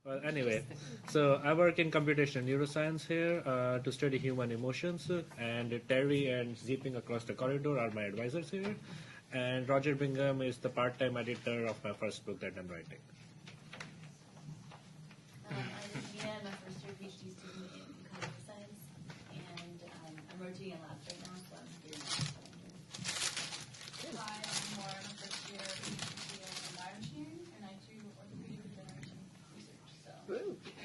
Well, anyway, so I work in computational neuroscience here to study human emotions, and Terry and Zieping across the corridor are my advisors here, and Roger Bingham is the part-time editor of my first book that I'm writing. I'm Mia. I'm a first-year PhD student in cognitive science, and I'm rotating in labs right now, so I'm here now. Hi, I'm Laura. I'm a first-year PhD in bioengineering, and I do orthopedic regeneration research. So,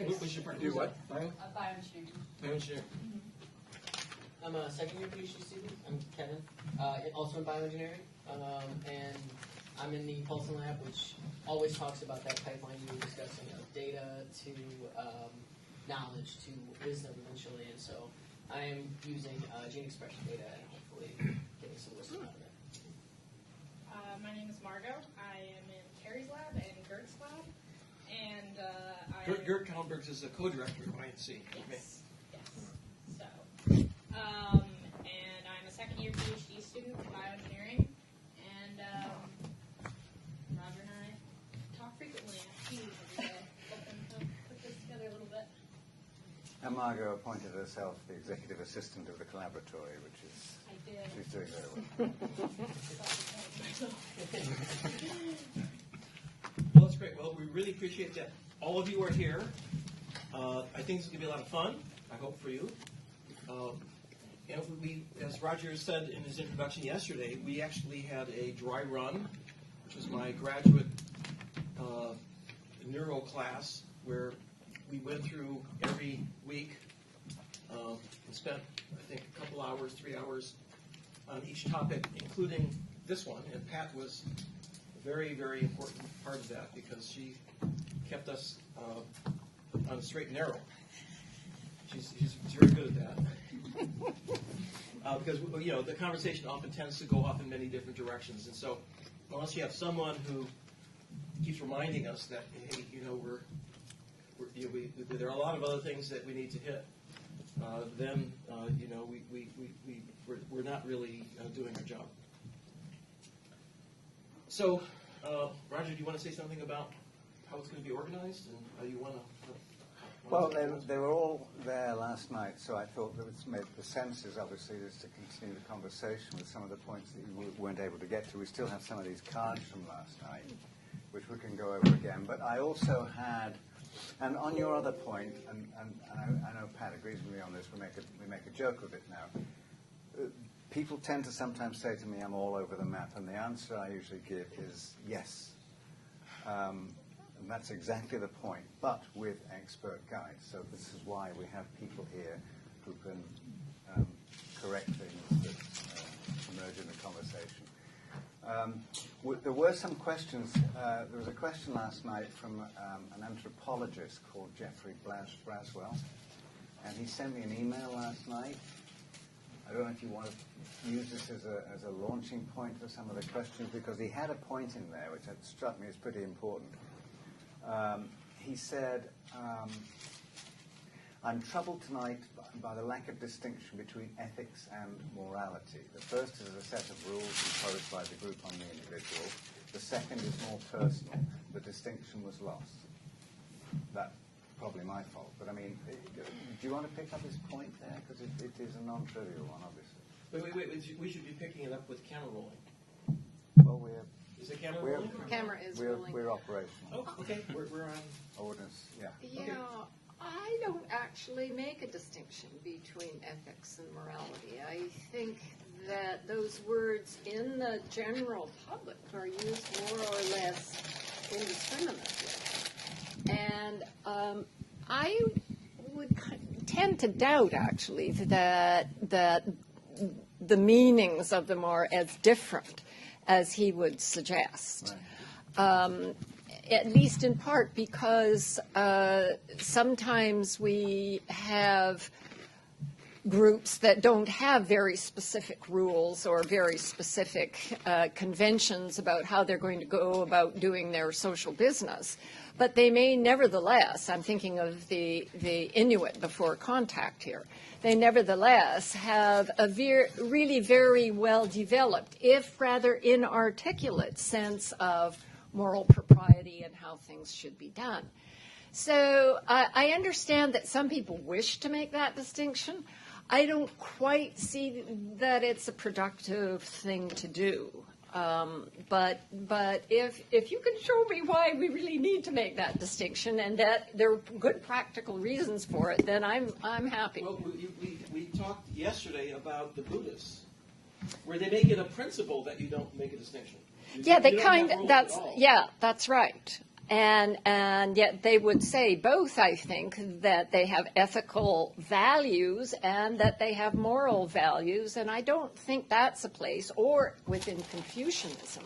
What's your part? Do what? bioengineering. Bioengineering. I'm a second-year PhD student. I'm Kevin, also in bioengineering, and I'm in the Pulsing Lab, which always talks about that pipeline you were discussing of data to knowledge to wisdom eventually. And so I am using gene expression data and hopefully getting some wisdom out of it. My name is Margot. I am in Carrie's lab and Gert's lab, and Gert Kallenbergs is a co-director of INC. Yes. So, and I'm a second-year PhD student in bioengineering, and Roger and I talk frequently at Teams every day, hoping to put this together a little bit. And Margot appointed herself the executive assistant of the collaboratory, which is I did. she's doing very well. Well, that's great. Well, we really appreciate that all of you are here. I think this is going to be a lot of fun, I hope, for you. And we, as Roger said in his introduction yesterday, we actually had a dry run, which was my graduate neuro class, where we went through every week and spent, I think, a couple hours, 3 hours on each topic, including this one. And Pat was a very, very important part of that because she kept us on the straight and narrow. She's very good at that. Because the conversation often tends to go off in many different directions, and so unless you have someone who keeps reminding us that hey, there are a lot of other things that we need to hit, then we're not really doing our job. So, Roger, do you want to say something about how it's going to be organized and how you want to? Well, they were all there last night, so I thought that the sense is obviously is to continue the conversation with some of the points that you weren't able to get to. We still have some of these cards from last night, which we can go over again. But I also had, and on your other point, and I know Pat agrees with me on this, we make a joke of it now. People tend to sometimes say to me, I'm all over the map, and the answer I usually give is yes. And that's exactly the point, but with expert guides. So this is why we have people here who can correct things that emerge in the conversation. There were some questions. There was a question last night from an anthropologist called Jeffrey Braswell, and he sent me an email last night. I don't know if you want to use this as a launching point for some of the questions, because he had a point in there which had struck me as pretty important. He said, I'm troubled tonight by the lack of distinction between ethics and morality. The first is a set of rules imposed by the group on the individual. The second is more personal. The distinction was lost. That's probably my fault. But, I mean, do you want to pick up his point there? Because it is a non-trivial one, obviously. Wait. We should be picking it up with camera rolling. Well, Is the camera rolling? Camera is rolling. We're operational. Oh, okay. We're on. Ordinance, yeah. Yeah, Okay. I don't actually make a distinction between ethics and morality. I think that those words in the general public are used more or less indiscriminately. And I would tend to doubt, actually, that the meanings of them are as different as he would suggest. Right. At least in part because sometimes we have groups that don't have very specific rules or very specific conventions about how they're going to go about doing their social business. But they may nevertheless, I'm thinking of the Inuit before contact here, they nevertheless have a really very well developed, if rather inarticulate, sense of moral propriety and how things should be done. So I understand that some people wish to make that distinction. I don't quite see that it's a productive thing to do. But if you can show me why we really need to make that distinction and that there are good practical reasons for it, then I'm happy. Well, we talked yesterday about the Buddhists, where they make it a principle that you don't make a distinction. Yeah, they You don't have rules at all. that's right. And yet they would say both, I think, that they have ethical values and that they have moral values, and I don't think that's a place, or within Confucianism,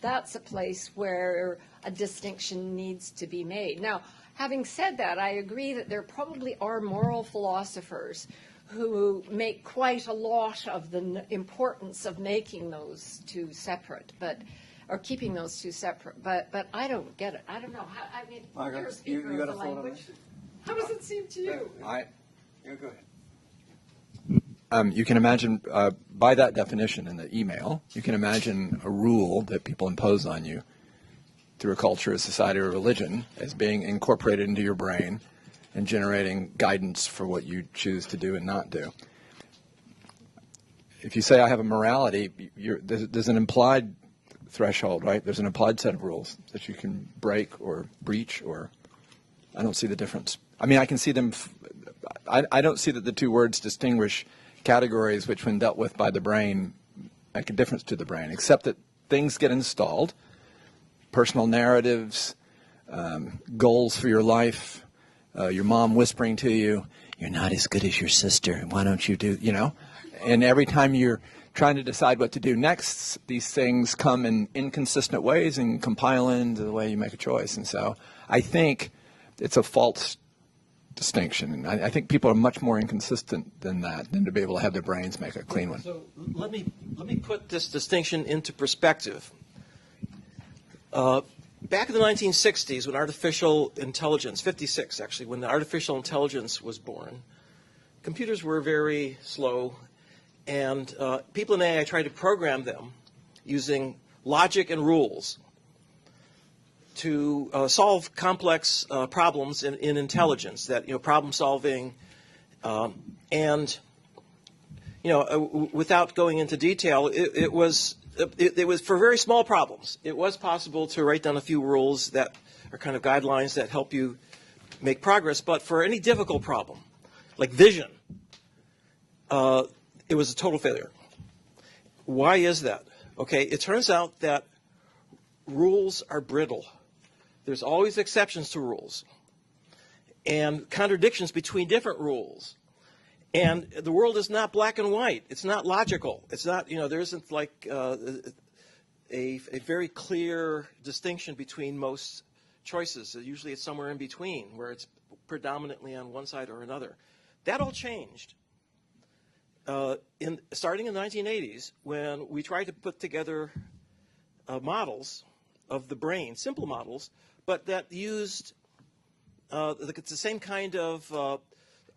that's a place where a distinction needs to be made. Now, having said that, I agree that there probably are moral philosophers who make quite a lot of the importance of making those two separate, or keeping those two separate, but I don't get it. I don't know. I mean, Margaret, you're a speaker you got of the a thought on language. this? How does it seem to you? You go ahead. You can imagine, by that definition in the email, you can imagine a rule that people impose on you through a culture, a society, or a religion as being incorporated into your brain and generating guidance for what you choose to do and not do. If you say I have a morality, there's an implied threshold, right? There's an implied set of rules that you can break or breach, or I don't see the difference. I mean, I can see them. I don't see that the two words distinguish categories which, when dealt with by the brain, make a difference to the brain, except that things get installed, personal narratives, goals for your life, your mom whispering to you, "You're not as good as your sister. Why don't you do?" And every time you're trying to decide what to do next, these things come in inconsistent ways and compile into the way you make a choice. And so I think it's a false distinction. And I think people are much more inconsistent than that, than to be able to have their brains make a clean one. So let me put this distinction into perspective. Back in the 1960s, when artificial intelligence, 56 actually, when the artificial intelligence was born, computers were very slow, and people in AI tried to program them using logic and rules to solve complex problems in intelligence, that, problem solving, and, without going into detail, it was for very small problems. It was possible to write down a few rules that are kind of guidelines that help you make progress, but for any difficult problem, like vision, it was a total failure. Why is that? Okay, it turns out that rules are brittle. There's always exceptions to rules and contradictions between different rules. And the world is not black and white. It's not logical. It's not, there isn't like a very clear distinction between most choices. Usually it's somewhere in between, where it's predominantly on one side or another. That all changed starting in the 1980s, when we tried to put together models of the brain, simple models, but that used it's the same kind of,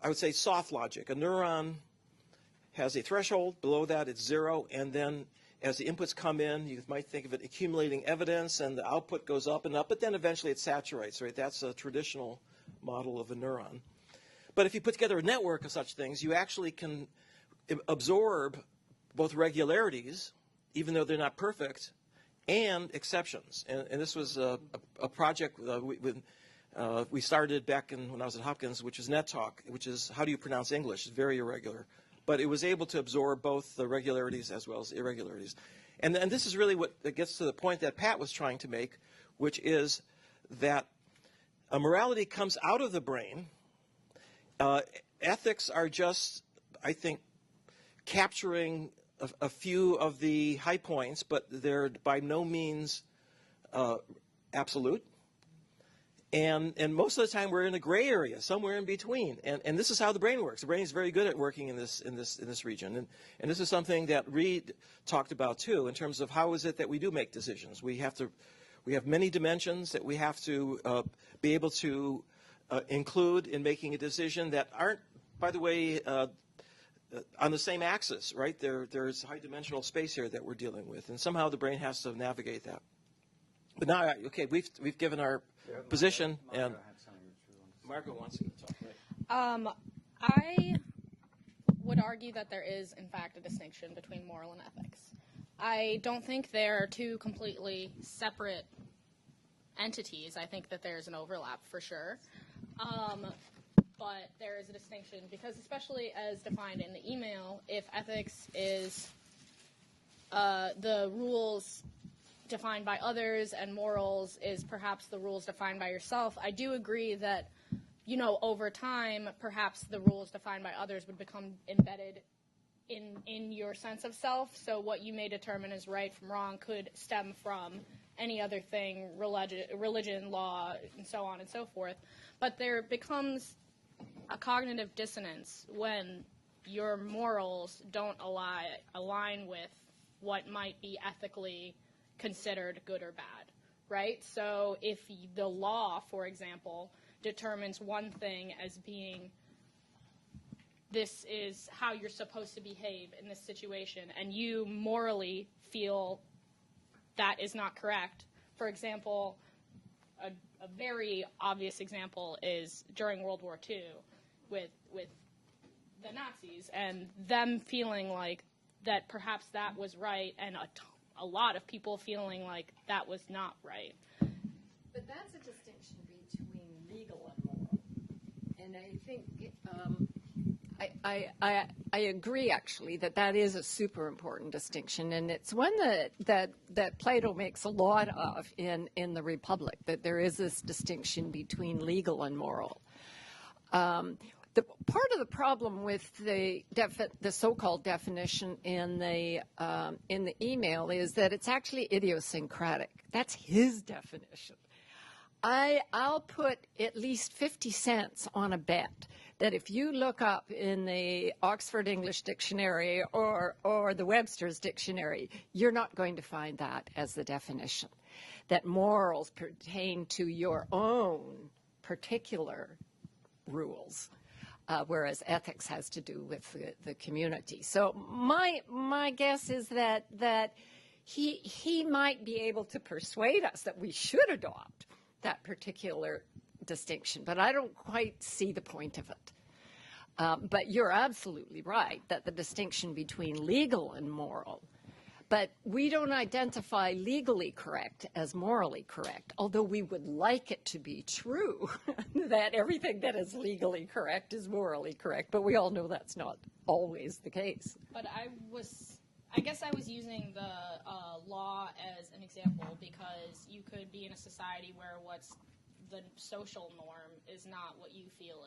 I would say, soft logic. A neuron has a threshold. Below that, it's zero. And then as the inputs come in, you might think of it accumulating evidence, and the output goes up and up, but then eventually it saturates, right? That's a traditional model of a neuron. But if you put together a network of such things, you actually can absorb both regularities, even though they're not perfect, and exceptions. And this was a project we started back when I was at Hopkins, which is NetTalk, which is how do you pronounce English? It's very irregular. But it was able to absorb both the regularities as well as irregularities. And this is really what gets to the point that Pat was trying to make, which is that a morality comes out of the brain. Ethics are just, I think, capturing a few of the high points, but they're by no means absolute. And most of the time we're in a gray area, somewhere in between. And this is how the brain works. The brain is very good at working in this region. And this is something that Reid talked about too, in terms of how is it that we do make decisions. We have many dimensions that we have to be able to include in making a decision that aren't, by the way, on the same axis, right? There's high dimensional space here that we're dealing with, and somehow the brain has to navigate that. But now, okay, we've given our position, and Margot wants to talk, right? I would argue that there is, in fact, a distinction between moral and ethics. I don't think they're two completely separate entities. I think that there's an overlap for sure. But there is a distinction because, especially as defined in the email, if ethics is the rules defined by others and morals is perhaps the rules defined by yourself, I do agree that, over time, perhaps the rules defined by others would become embedded in your sense of self. So what you may determine as right from wrong could stem from any other thing, religion, law, and so on and so forth. But there becomes a cognitive dissonance when your morals don't align with what might be ethically considered good or bad, right? So if the law, for example, determines one thing as being this is how you're supposed to behave in this situation, and you morally feel that is not correct. For example, a very obvious example is during World War II with the Nazis and them feeling like that perhaps that was right and a lot of people feeling like that was not right. But that's a distinction between legal and moral. And I think I agree, actually, that is a super important distinction, and it's one that Plato makes a lot of in the Republic, that there is this distinction between legal and moral. The part of the problem with the so-called definition in the email is that it's actually idiosyncratic. That's his definition. I'll put at least 50 cents on a bet that if you look up in the Oxford English Dictionary or the Webster's Dictionary, you're not going to find that as the definition, that morals pertain to your own particular rules, whereas ethics has to do with the community. So my guess is that he might be able to persuade us that we should adopt that particular distinction, but I don't quite see the point of it. But you're absolutely right that the distinction between legal and moral, but we don't identify legally correct as morally correct, although we would like it to be true that everything that is legally correct is morally correct, but we all know that's not always the case. But I guess I was using the law as an example because you could be in a society where what's the social norm is not what you feel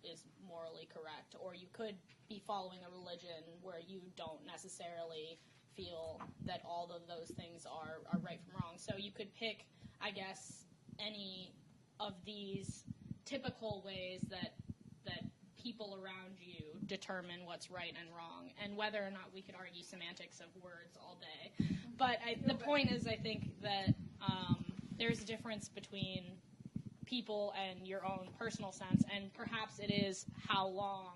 is morally correct, or you could be following a religion where you don't necessarily feel that all of those things are right from wrong. So you could pick, I guess, any of these typical ways that people around you determine what's right and wrong, and whether or not we could argue semantics of words all day. But the point is, I think that there's a difference between people and your own personal sense, and perhaps it is how long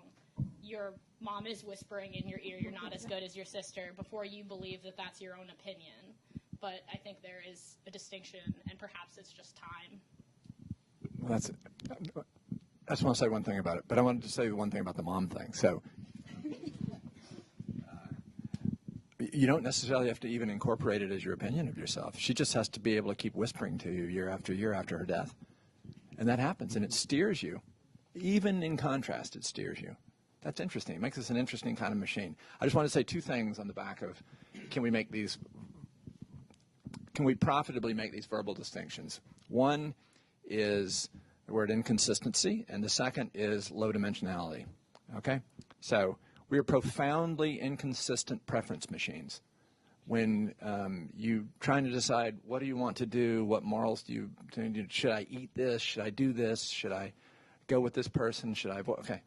your mom is whispering in your ear, you're not as good as your sister, before you believe that that's your own opinion. But I think there is a distinction, and perhaps it's just time. Well, that's it. I just want to say one thing about it, but I wanted to say one thing about the mom thing. So you don't necessarily have to even incorporate it as your opinion of yourself. She just has to be able to keep whispering to you year after her death. And that happens, and it steers you. Even in contrast, it steers you. That's interesting. It makes us an interesting kind of machine. I just want to say two things on the back of can we profitably make these verbal distinctions? One is the word inconsistency, and the second is low dimensionality. Okay? So we are profoundly inconsistent preference machines. When you trying to decide what do you want to do, what morals do you, should I eat this, should I do this, should I go with this person, should I avoid, okay.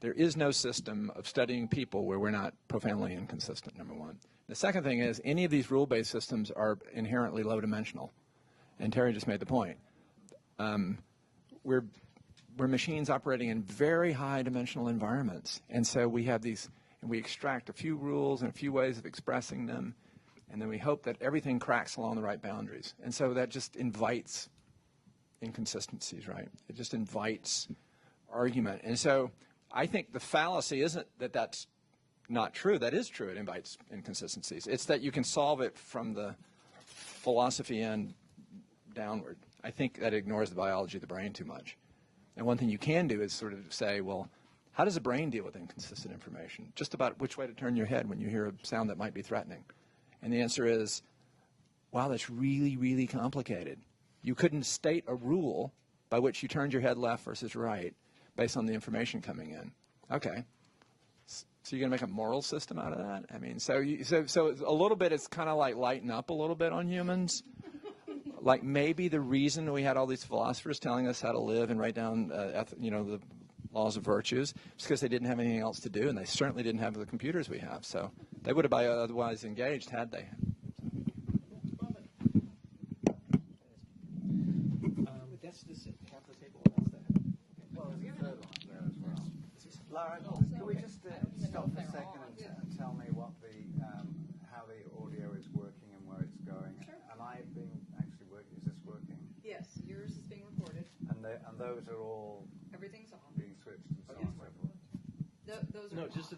There is no system of studying people where we're not profoundly inconsistent, number one. The second thing is any of these rule-based systems are inherently low-dimensional, and Terry just made the point. We're machines operating in very high-dimensional environments, and so we have these, and we extract a few rules and a few ways of expressing them, and then we hope that everything cracks along the right boundaries. And so that just invites inconsistencies, right? It just invites argument. And so I think the fallacy isn't that that's not true. That is true. It invites inconsistencies. It's that you can solve it from the philosophy end downward. I think that ignores the biology of the brain too much. And one thing you can do is sort of say, well, how does the brain deal with inconsistent information? Just about which way to turn your head when you hear a sound that might be threatening. And the answer is, wow, that's really, really complicated. You couldn't state a rule by which you turned your head left versus right based on the information coming in. Okay. So you're going to make a moral system out of that? I mean, so a little bit, it's kind of like lighten up a little bit on humans. Like maybe the reason we had all these philosophers telling us how to live and write down, the laws of virtues is because they didn't have anything else to do, and they certainly didn't have the computers we have. So they would have otherwise engaged had they. That's this half the table. That's that. Well, there's a third one there as well. Lara, can we just stop for a second and tell me what how the audio is working and where it's going? Sure. Am I being actually working? Is this working? Yes, yours is being recorded. And those are all Everything's on. being switched and so on and so forth. Those are No, on. just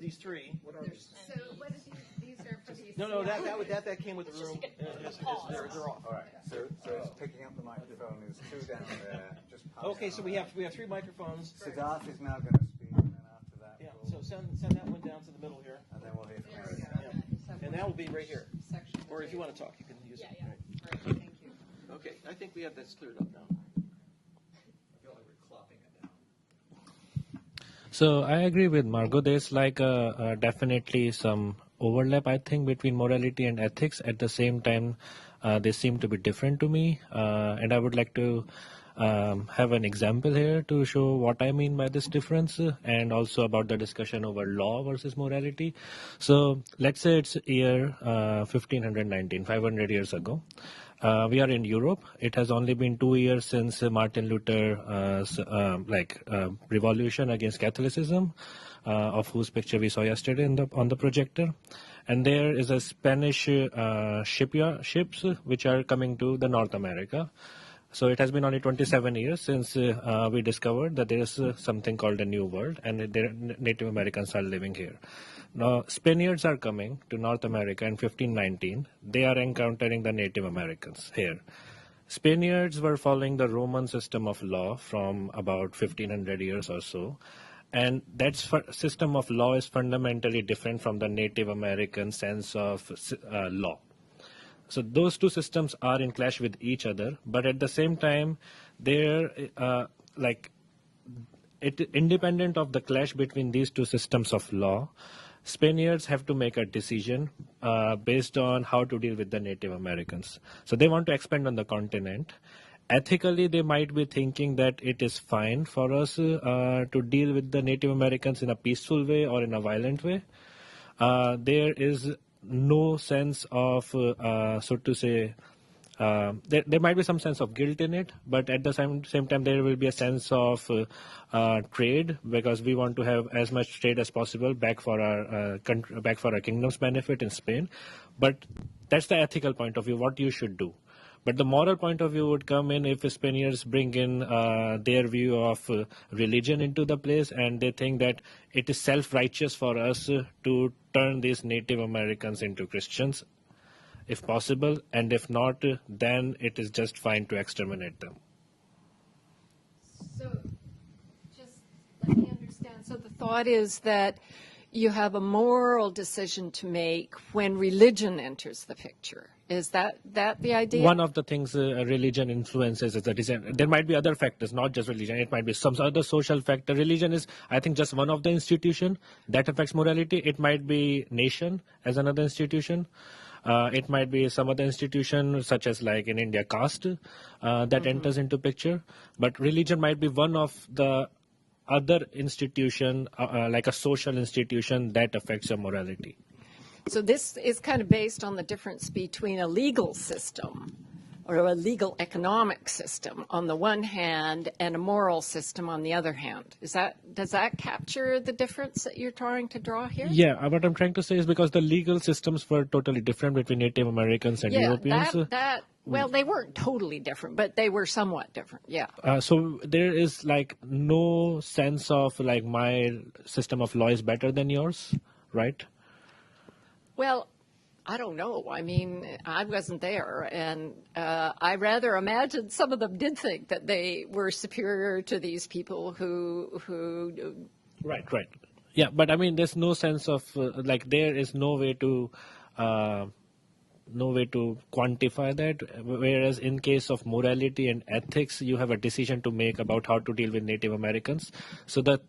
these three. What are these? So what is these are for these? No, that came with the room. They're off. All right. So it's picking up the microphone. There's two down there. Just past Okay, so we have three microphones. Siddharth is now going to speak, and then after that, Yeah. we'll, So send that one down to the middle here, and then we'll hear from There we Eric. go. and that will be right here. Section. Or if you want to talk, you can use it. Yeah. Right. Great, thank you. Okay, I think we have this cleared up now. I feel like we're clopping it down. So I agree with Margot. There's like definitely some overlap, I think, between morality and ethics. At the same time, they seem to be different to me. And I would like to have an example here to show what I mean by this difference, and also about the discussion over law versus morality. So let's say it's year 1519, 500 years ago. We are in Europe. It has only been 2 years since Martin Luther's revolution against Catholicism, of whose picture we saw yesterday on the projector. And there is a Spanish ships which are coming to the North America. So it has been only 27 years since we discovered that there is something called a New World, and Native Americans are living here. Now, Spaniards are coming to North America in 1519. They are encountering the Native Americans here. Spaniards were following the Roman system of law from about 1500 years or so. And that system of law is fundamentally different from the Native American sense of law. So those two systems are in clash with each other, but at the same time, they're independent of the clash between these two systems of law. Spaniards have to make a decision based on how to deal with the Native Americans. So they want to expand on the continent. Ethically, they might be thinking that it is fine for us to deal with the Native Americans in a peaceful way or in a violent way. There is no sense of, there might be some sense of guilt in it, but at the same time there will be a sense of trade, because we want to have as much trade as possible back for our kingdom's benefit in Spain. But that's the ethical point of view, what you should do. But the moral point of view would come in if Spaniards bring in their view of religion into the place, and they think that it is self-righteous for us to turn these Native Americans into Christians, if possible, and if not, then it is just fine to exterminate them. So, just let me understand. So the thought is that you have a moral decision to make when religion enters the picture. Is that the idea? One of the things religion influences is the design. There might be other factors, not just religion. It might be some other social factor. Religion is, I think, just one of the institution that affects morality. It might be nation as another institution. It might be some other institution, such as like in India, caste, that enters into picture. But religion might be one of the other institution, like a social institution, that affects your morality. So this is kind of based on the difference between a legal system or a legal economic system on the one hand and a moral system on the other hand. Does that capture the difference that you're trying to draw here? Yeah, what I'm trying to say is because the legal systems were totally different between Native Americans and Europeans. Well, they weren't totally different, but they were somewhat different, yeah. So there is like no sense of like my system of law is better than yours, right? Well, I don't know. I mean, I wasn't there, and I rather imagine some of them did think that they were superior to these people who. Right. Yeah, but I mean, there's no sense of like there is no way to quantify that. Whereas in case of morality and ethics, you have a decision to make about how to deal with Native Americans. So the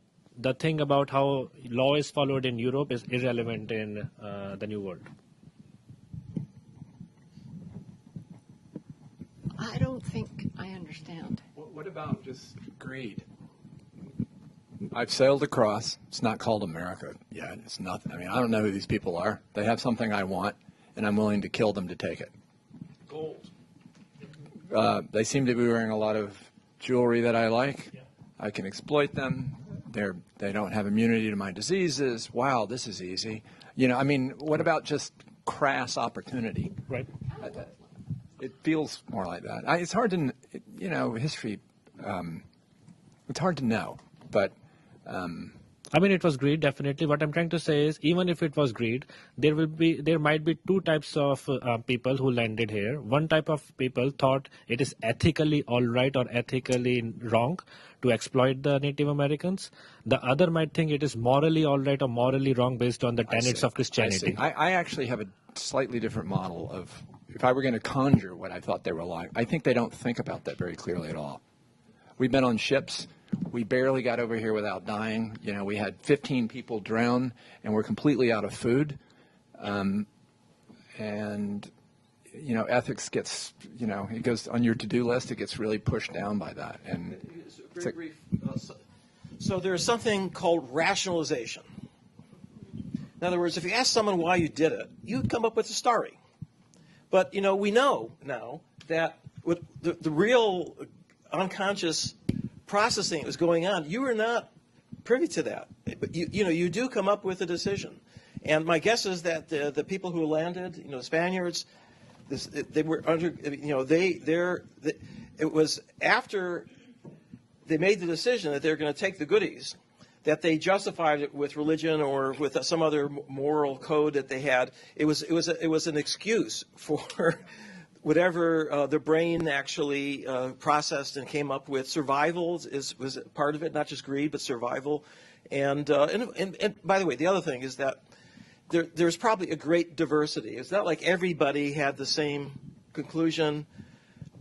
thing about how law is followed in Europe is irrelevant in the New World. I don't think I understand. What about just greed? I've sailed across. It's not called America yet. It's nothing. I mean, I don't know who these people are. They have something I want, and I'm willing to kill them to take it. Gold. They seem to be wearing a lot of jewelry that I like. Yeah. I can exploit them. They don't have immunity to my diseases. Wow, this is easy. You know, I mean, what about just crass opportunity? Right. It feels more like that. It's hard to, history. It's hard to know, but. I mean, it was greed, definitely. What I'm trying to say is, even if it was greed, there might be two types of people who landed here. One type of people thought it is ethically all right or ethically wrong to exploit the Native Americans. The other might think it is morally all right or morally wrong based on the tenets of Christianity. I actually have a slightly different model of, if I were going to conjure what I thought they were like, I think they don't think about that very clearly at all. We've been on ships. We barely got over here without dying. You know, we had 15 people drown, and we're completely out of food. And, ethics gets, it goes on your to-do list. It gets really pushed down by that. And very brief. So there's something called rationalization. In other words, if you ask someone why you did it, you'd come up with a story. But, we know now that with the real unconscious processing that was going on, you were not privy to that. But you do come up with a decision. And my guess is that the people who landed, the Spaniards, they were under, it was after they made the decision that they're going to take the goodies, that they justified it with religion or with some other moral code that they had. It was an excuse for whatever the brain actually processed and came up with. Survival was part of it, not just greed, but survival. And by the way, the other thing is that there's probably a great diversity. It's not like everybody had the same conclusion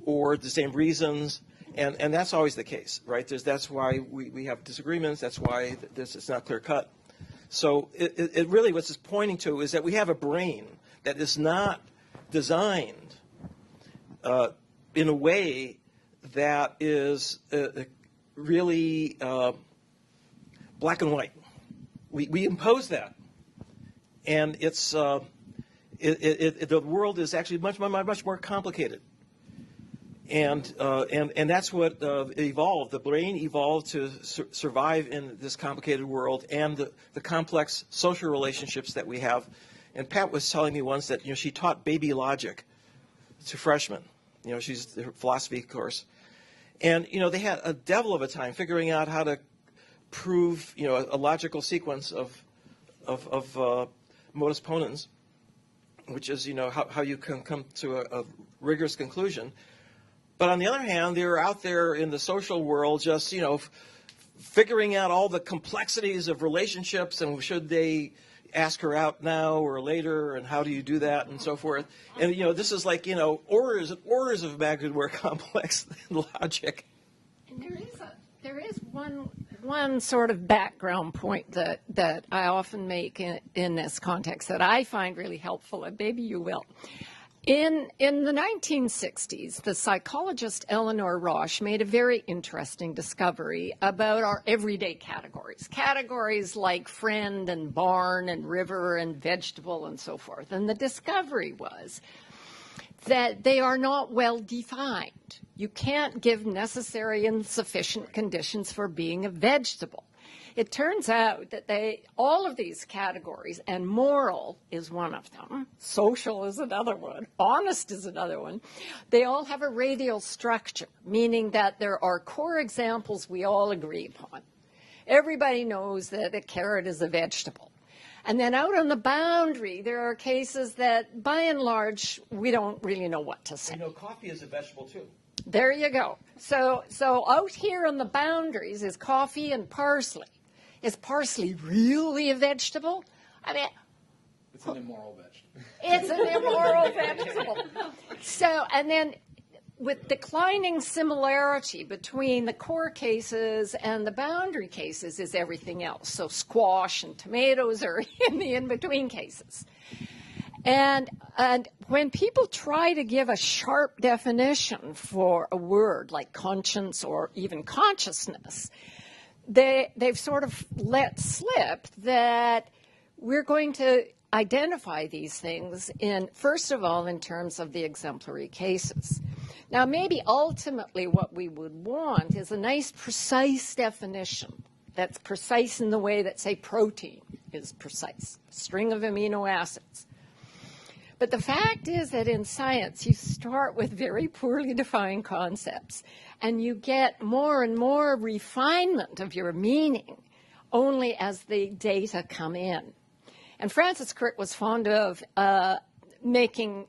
or the same reasons. And that's always the case, right? That's why we have disagreements. That's why it's not clear cut. So it really, what it's pointing to is that we have a brain that is not designed in a way that is really black and white. We impose that, and it's the world is actually much more complicated. And that's what evolved. The brain evolved to survive in this complicated world and the complex social relationships that we have. And Pat was telling me once that she taught baby logic to freshmen. She's the philosophy course, and they had a devil of a time figuring out how to prove a logical sequence of modus ponens, which is how you can come to a rigorous conclusion. But on the other hand, they're out there in the social world just, figuring out all the complexities of relationships and should they ask her out now or later and how do you do that and so forth. And, this is like, orders and orders of magnitude more complex than logic. And there is one sort of background point that I often make in this context that I find really helpful, and maybe you will. In the 1960s, the psychologist Eleanor Rosch made a very interesting discovery about our everyday categories like friend and barn and river and vegetable and so forth. And the discovery was that they are not well defined. You can't give necessary and sufficient conditions for being a vegetable. It turns out that all of these categories, and moral is one of them, social is another one, honest is another one, they all have a radial structure, meaning that there are core examples we all agree upon. Everybody knows that a carrot is a vegetable. And then out on the boundary, there are cases that, by and large, we don't really know what to say. You know, coffee is a vegetable too. There you go. So out here on the boundaries is coffee and parsley. Is parsley really a vegetable? I mean, It's an immoral vegetable. it's an immoral vegetable. So, and then with declining similarity between the core cases and the boundary cases is everything else. So squash and tomatoes are in the in-between cases. And when people try to give a sharp definition for a word like conscience or even consciousness, they've sort of let slip that we're going to identify these things first of all, in terms of the exemplary cases. Now, maybe ultimately what we would want is a nice, precise definition that's precise in the way that, say, protein is precise, a string of amino acids. But the fact is that in science, you start with very poorly defined concepts, and you get more and more refinement of your meaning only as the data come in. And Francis Crick was fond of making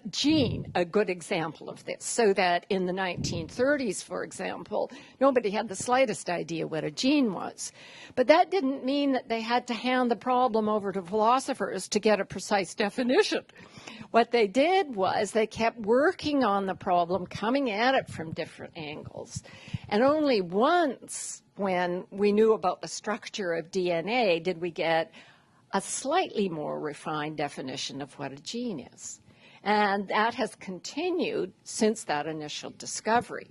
gene a good example of this, so that in the 1930s, for example, nobody had the slightest idea what a gene was. But that didn't mean that they had to hand the problem over to philosophers to get a precise definition. What they did was they kept working on the problem, coming at it from different angles. And only once, when we knew about the structure of DNA, did we get a slightly more refined definition of what a gene is. And that has continued since that initial discovery.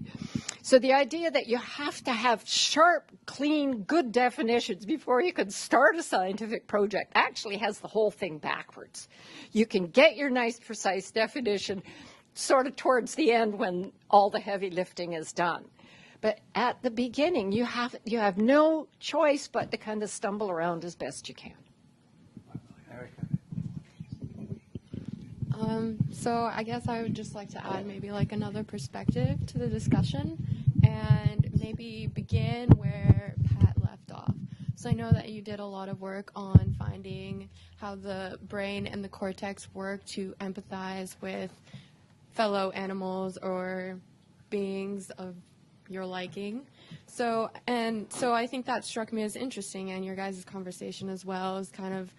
So the idea that you have to have sharp, clean, good definitions before you can start a scientific project actually has the whole thing backwards. You can get your nice, precise definition sort of towards the end when all the heavy lifting is done. But at the beginning, you have no choice but to kind of stumble around as best you can. So I guess I would just like to add maybe like another perspective to the discussion and maybe begin where Pat left off. So I know that you did a lot of work on finding how the brain and the cortex work to empathize with fellow animals or beings of your liking. So I think that struck me as interesting, and your guys' conversation as well is kind of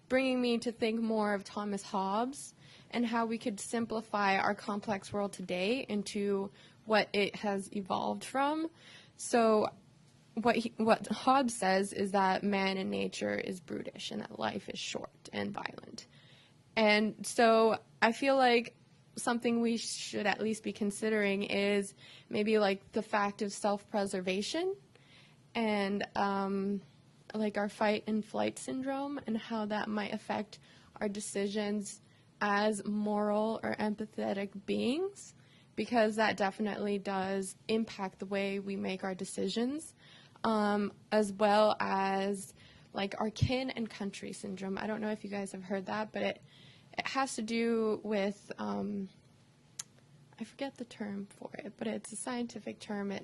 bringing me to think more of Thomas Hobbes and how we could simplify our complex world today into what it has evolved from. So what Hobbes says is that man in nature is brutish and that life is short and violent. And so I feel like something we should at least be considering is maybe like the fact of self-preservation and like our fight and flight syndrome and how that might affect our decisions as moral or empathetic beings, because that definitely does impact the way we make our decisions, as well as like our kin and country syndrome. I don't know if you guys have heard that, but it has to do with, I forget the term for it, but it's a scientific term.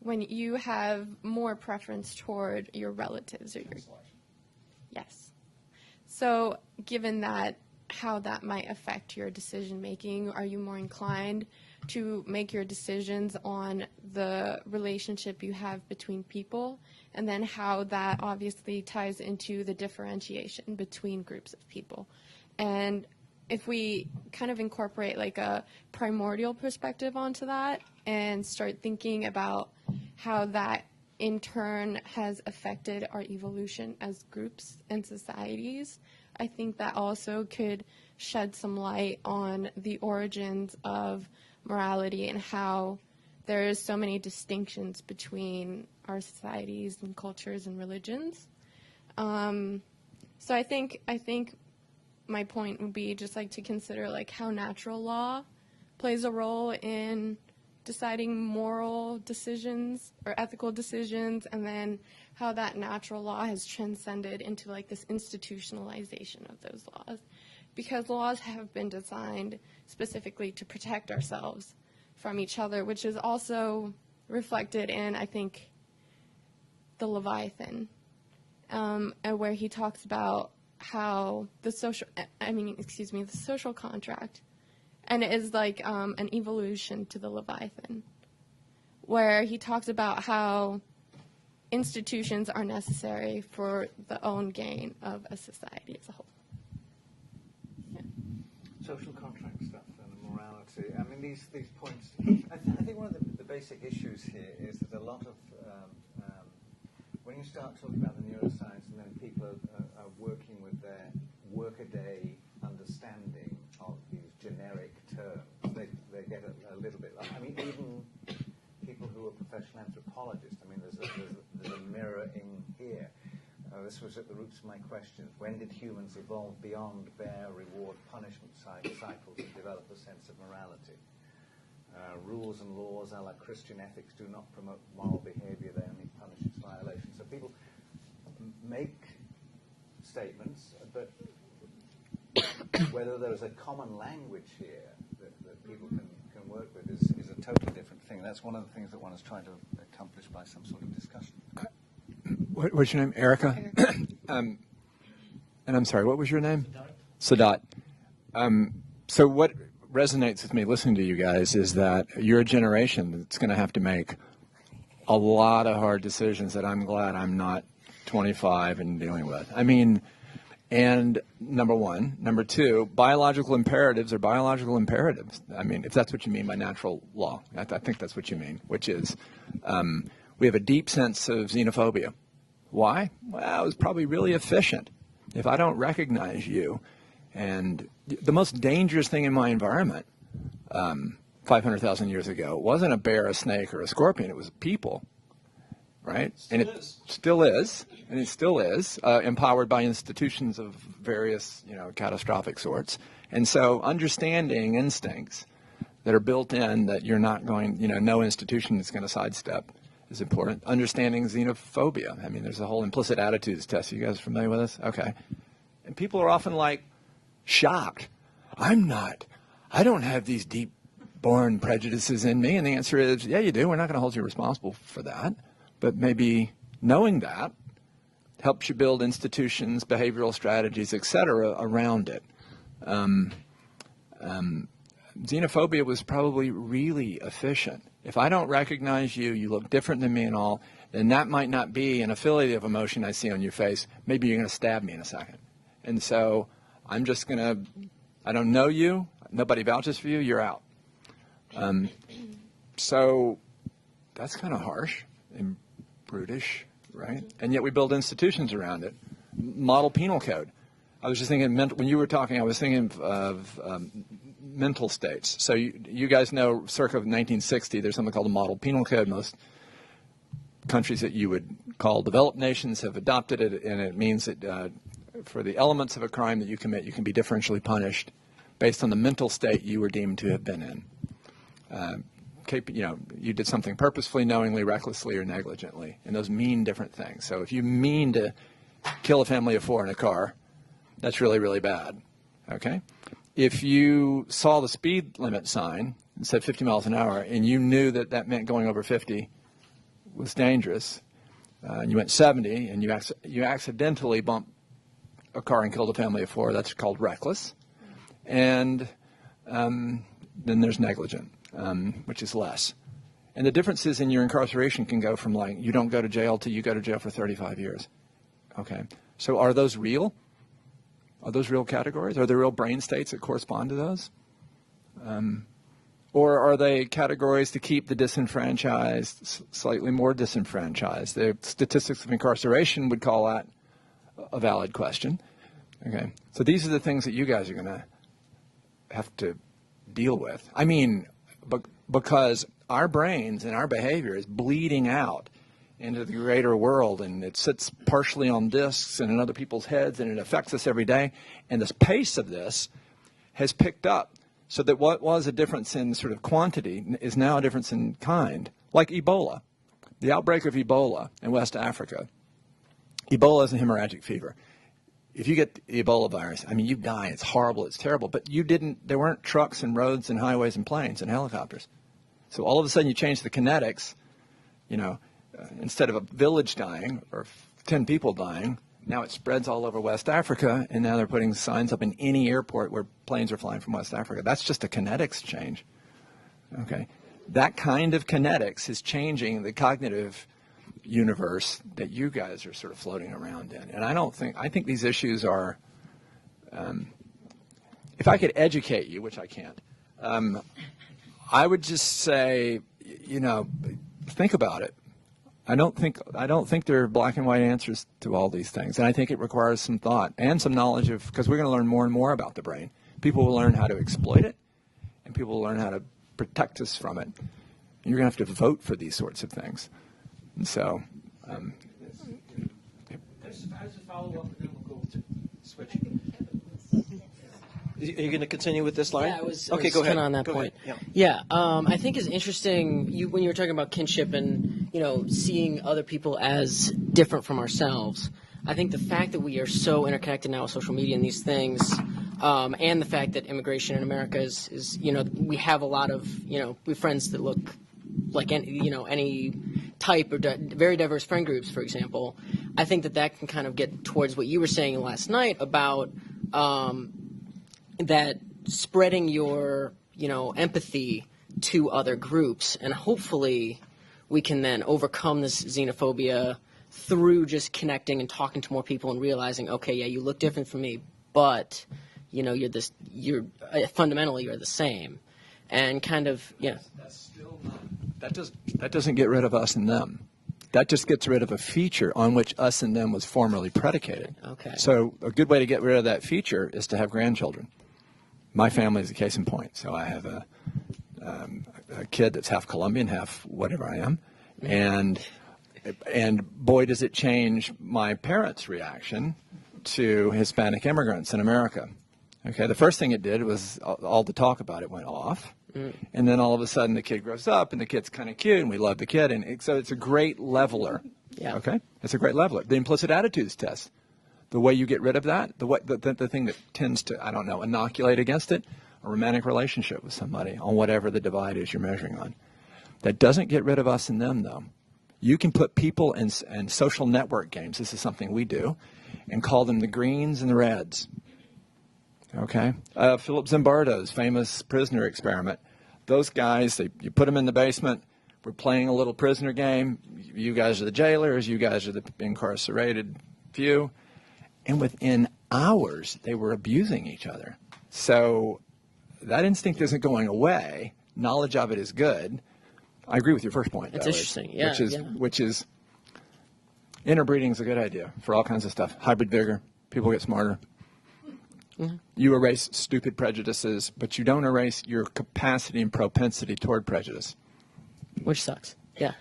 When you have more preference toward your relatives or your... Yes. So given that, how that might affect your decision making, are you more inclined to make your decisions on the relationship you have between people, and then how that obviously ties into the differentiation between groups of people? And if we kind of incorporate like a primordial perspective onto that and start thinking about how that in turn has affected our evolution as groups and societies, I think that also could shed some light on the origins of morality and how there is so many distinctions between our societies and cultures and religions. So I think my point would be just like to consider like how natural law plays a role in deciding moral decisions or ethical decisions, and then how that natural law has transcended into like this institutionalization of those laws. Because laws have been designed specifically to protect ourselves from each other, which is also reflected in, I think, the Leviathan, and where he talks about how the social contract, and it is like an evolution to the Leviathan, where he talks about how institutions are necessary for the own gain of a society as a whole. Social contract stuff and morality. I mean, these points. I think one of the basic issues here is that a lot of when you start talking about the neuroscience, and then people are working with their workaday understanding of these generic terms, they get a little bit. I mean, even people who are professional anthropologists. I mean, there's a mirror in here. This was at the roots of my question. When did humans evolve beyond bare reward punishment cycles and develop a sense of morality? Rules and laws, a la Christian ethics, do not promote moral behavior, they only punish its violations. So people make statements, but whether there's a common language here that people can work with is a totally different thing. That's one of the things that one is trying to accomplish by some sort of discussion. What's your name? Erica? And I'm sorry, what was your name? Sadat. So what resonates with me listening to you guys is that you're a generation that's going to have to make a lot of hard decisions that I'm glad I'm not 25 and dealing with. I mean, and number one. Number two, biological imperatives are biological imperatives. I mean, if that's what you mean by natural law, I think that's what you mean, which is we have a deep sense of xenophobia. Why? Well, it was probably really efficient. If I don't recognize you, and the most dangerous thing in my environment 500,000 years ago wasn't a bear, a snake, or a scorpion. It was people, right? And it still is, empowered by institutions of various, catastrophic sorts. And so understanding instincts that are built in that you're not going, no institution is going to sidestep is important. Understanding xenophobia. I mean, there's a whole implicit attitudes test. You guys familiar with this? Okay. And people are often like shocked. I don't have these deep born prejudices in me. And the answer is, yeah, you do. We're not going to hold you responsible for that. But maybe knowing that helps you build institutions, behavioral strategies, et cetera, around it. Xenophobia was probably really efficient. If I don't recognize you, you look different than me and all, then that might not be an affiliative emotion I see on your face. Maybe you're going to stab me in a second. And so I'm just going to, I don't know you, nobody vouches for you, you're out. So that's kind of harsh and brutish, right? And yet we build institutions around it. Model penal code. I was just thinking, when you were talking, I was thinking of mental states. So you guys know, circa 1960, there's something called the Model Penal Code. Most countries that you would call developed nations have adopted it, and it means that for the elements of a crime that you commit, you can be differentially punished based on the mental state you were deemed to have been in. You did something purposefully, knowingly, recklessly, or negligently, and those mean different things. So if you mean to kill a family of four in a car, that's really, really bad, okay? If you saw the speed limit sign and said 50 miles an hour, and you knew that that meant going over 50 was dangerous, and you went 70, and you accidentally bumped a car and killed a family of four, that's called reckless. And then there's negligent, which is less. And the differences in your incarceration can go from like you don't go to jail to you go to jail for 35 years. Okay. So are those real? Are those real categories? Are there real brain states that correspond to those? Or are they categories to keep the disenfranchised slightly more disenfranchised? The statistics of incarceration would call that a valid question. Okay. So these are the things that you guys are going to have to deal with. I mean, because our brains and our behavior is bleeding out into the greater world, and it sits partially on disks and in other people's heads, and it affects us every day. And the pace of this has picked up, so that what was a difference in sort of quantity is now a difference in kind, like Ebola. The outbreak of Ebola in West Africa. Ebola is a hemorrhagic fever. If you get the Ebola virus, I mean, you die. It's horrible. It's terrible. But there weren't trucks and roads and highways and planes and helicopters. So all of a sudden you change the kinetics, instead of a village dying or 10 people dying, now it spreads all over West Africa, and now they're putting signs up in any airport where planes are flying from West Africa. That's just a kinetics change. Okay? That kind of kinetics is changing the cognitive universe that you guys are sort of floating around in. And I think these issues are, if I could educate you, which I can't, I would just say, think about it. I don't think there are black and white answers to all these things, and I think it requires some thought and some knowledge because we're going to learn more and more about the brain. People will learn how to exploit it, and people will learn how to protect us from it. And you're going to have to vote for these sorts of things. And so, As a follow-up, and then we'll go to switch. Are you going to continue with this line? Yeah, I was go ahead. kind of on that Go point. ahead. Yeah, I think it's interesting when you were talking about kinship and seeing other people as different from ourselves. I think the fact that we are so interconnected now with social media and these things, and the fact that immigration in America is we have a lot of we have friends that look like any type or very diverse friend groups, for example. I think that can kind of get towards what you were saying last night about that spreading your empathy to other groups, and hopefully we can then overcome this xenophobia through just connecting and talking to more people and realizing, okay, yeah, you look different from me, but you're fundamentally you're the same, and kind of That's still not. That doesn't get rid of us and them. That just gets rid of a feature on which us and them was formerly predicated. Okay. So a good way to get rid of that feature is to have grandchildren. My family is a case in point. So I have a kid that's half Colombian, half whatever I am, and boy, does it change my parents' reaction to Hispanic immigrants in America. Okay, the first thing it did was all the talk about it went off. And then all of a sudden the kid grows up and the kid's kind of cute and we love the kid. And so it's a great leveler. Yeah. Okay? It's a great leveler. The implicit attitudes test. The way you get rid of that, the thing that tends to, inoculate against it, a romantic relationship with somebody on whatever the divide is you're measuring on. That doesn't get rid of us and them, though. You can put people in social network games, this is something we do, and call them the greens and the reds. Okay? Philip Zimbardo's famous prisoner experiment. Those guys, you put them in the basement. We're playing a little prisoner game. You guys are the jailers. You guys are the incarcerated few. And within hours, they were abusing each other. So that instinct isn't going away. Knowledge of it is good. I agree with your first point. That's though, interesting. Yeah, which is interbreeding is a good idea for all kinds of stuff. Hybrid vigor. People get smarter. Mm-hmm. You erase stupid prejudices, but you don't erase your capacity and propensity toward prejudice. Which sucks. Yeah.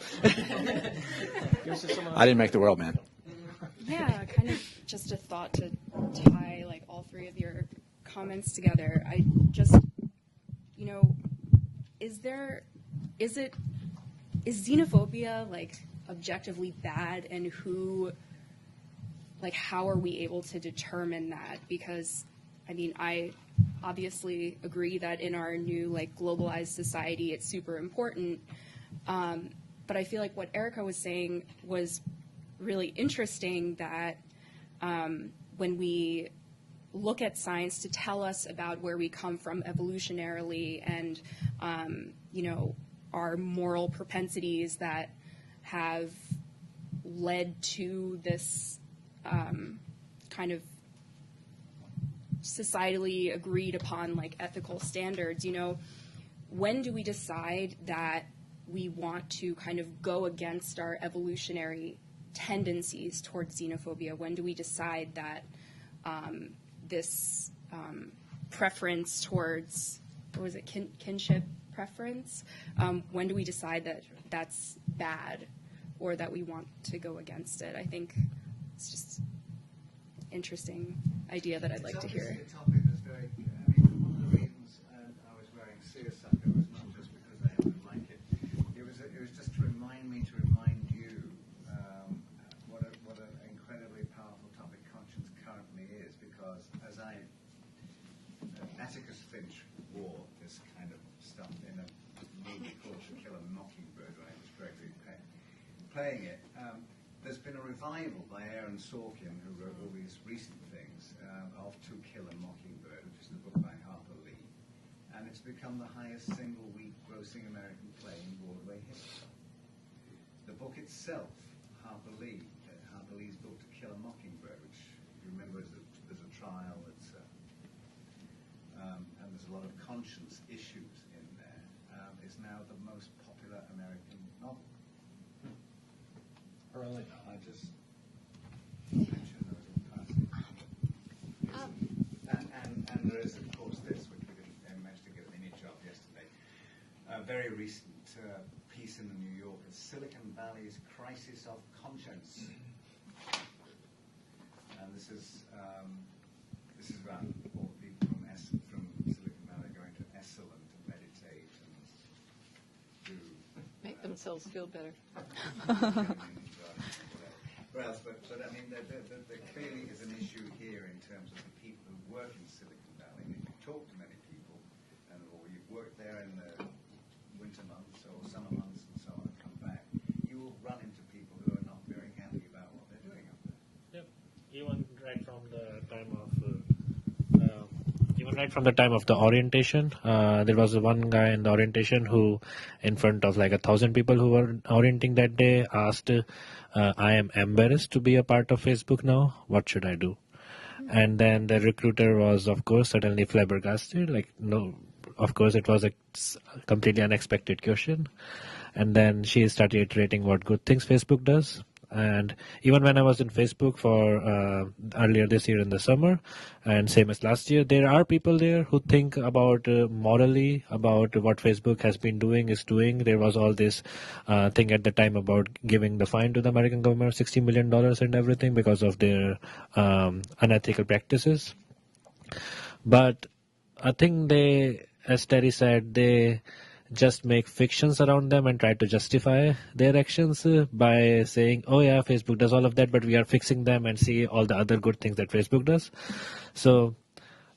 I didn't make the world, man. Yeah, kind of just a thought to tie like all three of your comments together. I just, is xenophobia like objectively bad, and how are we able to determine that? Because I obviously agree that in our new globalized society it's super important, but I feel like what Erica was saying was really interesting, that when we look at science to tell us about where we come from evolutionarily and our moral propensities that have led to this kind of societally agreed upon ethical standards, when do we decide that we want to kind of go against our evolutionary tendencies towards xenophobia? When do we decide that this preference towards, what was it, kinship preference? When do we decide that that's bad? or that we want to go against it. I think it's just interesting idea that I'd like to hear. It's obviously a topic that's very, I mean, one of the reasons I was wearing seersucker was not just because I happen to like it. It was just to remind you what an incredibly powerful topic conscience currently is, because as Atticus Finch wore this kind of stuff in a movie called To Kill a Mockingbird, right? It was Gregory Peck playing it. There's been a revival by Aaron Sorkin, who wrote all these recent things, of To Kill a Mockingbird, which is the book by Harper Lee. And it's become the highest single-week grossing American play in Broadway history. The book itself, Harper Lee's book To Kill a Mockingbird, which, if you remember, there's a trial that's, and there's a lot of conscience issues in there, is now the most popular American novel. Really? I just mentioned those in passing. And there is, of course, this, which we didn't manage to get an image of yesterday. A very recent piece in the New Yorker, Silicon Valley's Crisis of Conscience. And this is about all the people from Silicon Valley going to Esalen to meditate and do Make themselves feel better. But I mean, there clearly is an issue here in terms of the people who work in Silicon Valley. If you talk to many people, or you've worked there in the winter months or summer months and so on, and come back, you will run into people who are not very happy about what they're doing up there. Yep. Even right from the time of the orientation, there was one guy in the orientation who, in front of like 1,000 people who were orienting that day, asked, I am embarrassed to be a part of Facebook now. What should I do? And then the recruiter was, of course, suddenly flabbergasted. Like, no, of course, it was a completely unexpected question. And then she started iterating what good things Facebook does. And even when I was in Facebook for earlier this year in the summer, and same as last year, there are people there who think about morally about what Facebook has been is doing. There was all this thing at the time about giving the fine to the American government, $60 million and everything because of their unethical practices. But I think as Terry said, they just make fictions around them and try to justify their actions by saying, oh yeah, Facebook does all of that, but we are fixing them and see all the other good things that Facebook does. So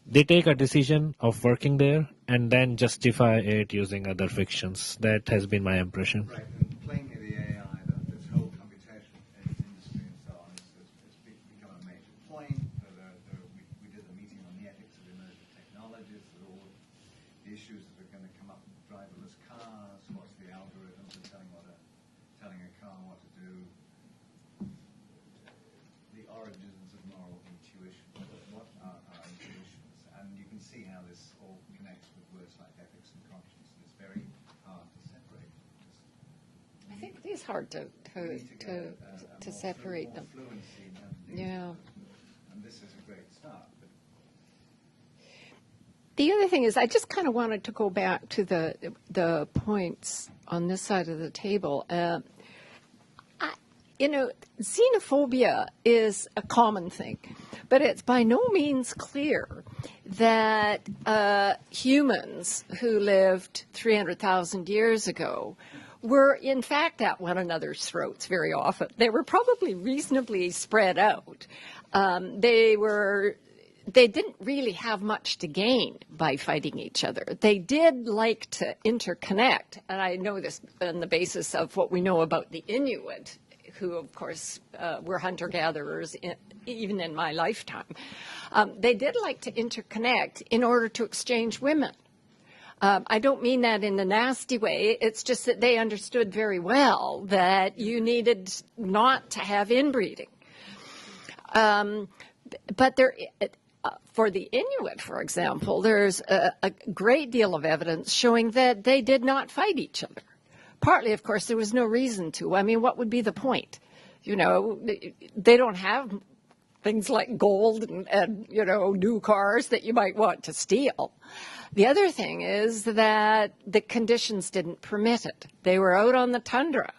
they take a decision of working there and then justify it using other fictions. That has been my impression. Right, and plainly the AI, this whole computational industry and so on, has become a major point. We did a meeting on the ethics of emerging technologies, all the issues that are going to come up with driverless cars, what's the algorithm for telling a car what to do, the origins of moral intuition, what are our intuitions, and you can see how this all connects with words like ethics and conscience. It's very hard to separate. I think it is hard to separate them. Yeah. And this is a great start. But the other thing is, I just kind of wanted to go back to the points on this side of the table. Xenophobia is a common thing, but it's by no means clear that humans who lived 300,000 years ago were in fact at one another's throats very often. They were probably reasonably spread out. They didn't really have much to gain by fighting each other. They did like to interconnect, and I know this on the basis of what we know about the Inuit, who, of course, were hunter-gatherers even in my lifetime. They did like to interconnect in order to exchange women. I don't mean that in a nasty way. It's just that they understood very well that you needed not to have inbreeding. But for the Inuit, for example, there's a great deal of evidence showing that they did not fight each other. Partly, of course, there was no reason to. I mean, what would be the point? You know, they don't have things like gold and new cars that you might want to steal. The other thing is that the conditions didn't permit it. They were out on the tundra.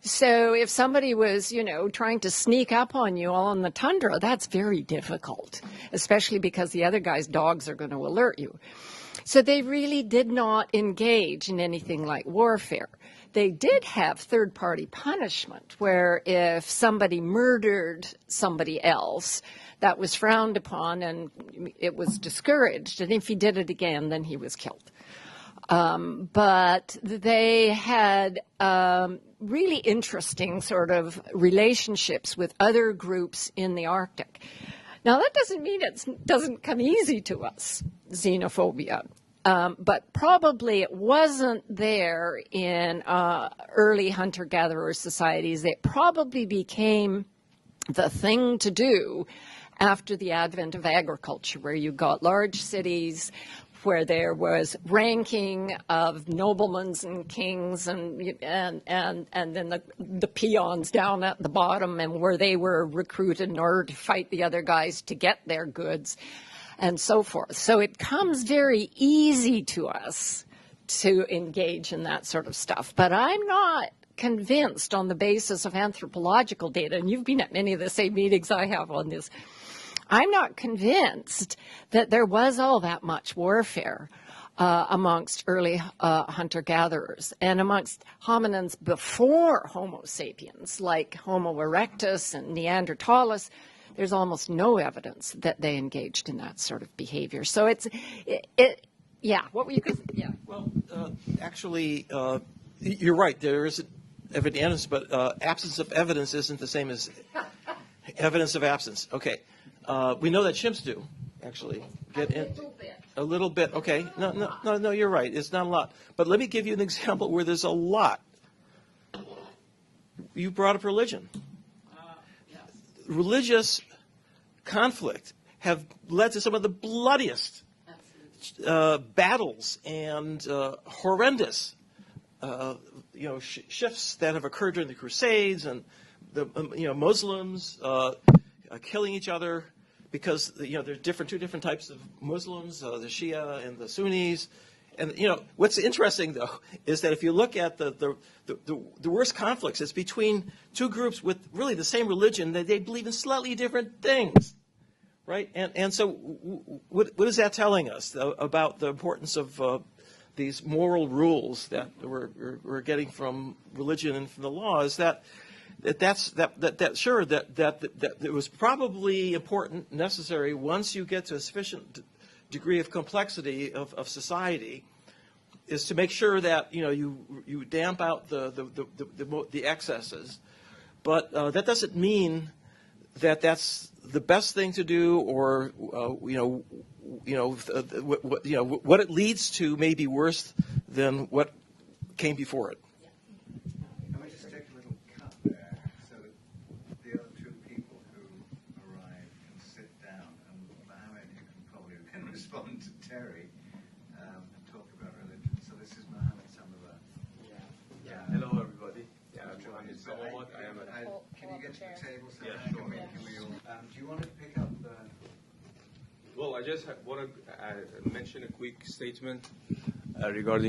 So if somebody was, trying to sneak up on you on the tundra, that's very difficult, especially because the other guy's dogs are going to alert you. So they really did not engage in anything like warfare. They did have third-party punishment, where if somebody murdered somebody else, that was frowned upon and it was discouraged. And if he did it again, then he was killed. But they had really interesting sort of relationships with other groups in the Arctic. Now, that doesn't mean it doesn't come easy to us, xenophobia. But probably it wasn't there in early hunter-gatherer societies. It probably became the thing to do after the advent of agriculture, where you got large cities where there was ranking of noblemen and kings and then the peons down at the bottom, and where they were recruited in order to fight the other guys to get their goods and so forth. So it comes very easy to us to engage in that sort of stuff. But I'm not convinced on the basis of anthropological data, and you've been at many of the same meetings I have on this, I'm not convinced that there was all that much warfare amongst early hunter-gatherers and amongst hominins before Homo sapiens, like Homo erectus and Neanderthalis. There's almost no evidence that they engaged in that sort of behavior. So yeah. What were you going to say? Yeah. Well, actually, you're right. There is evidence, but absence of evidence isn't the same as evidence of absence. Okay. We know that chimps do, actually. A little bit. Okay. No, you're right. It's not a lot. But let me give you an example where there's a lot. You brought up religion. Religious conflict have led to some of the bloodiest battles and horrendous shifts that have occurred during the Crusades, and the Muslims killing each other because there's two different types of Muslims, the Shia and the Sunnis. And what's interesting though is that if you look at the worst conflicts, it's between two groups with really the same religion that they believe in slightly different things, right? And so what is that telling us about the importance of these moral rules that we're getting from religion and from the law? Is that it was probably important, necessary once you get to a sufficient degree of complexity of society, is to make sure that you damp out the excesses, but that doesn't mean that that's the best thing to do, or what it leads to may be worse than what came before it. Can we just take a little cut there so that the other two people who arrive can sit down, and Mohammed, you can probably respond to Terry and talk about religion. So this is Mohammed Samara. Hello, everybody. I'm Mohammed Samara. Can you get to the table? So Yeah, can sure. we do you want to pick up the... Well, I just want to mention a quick statement regarding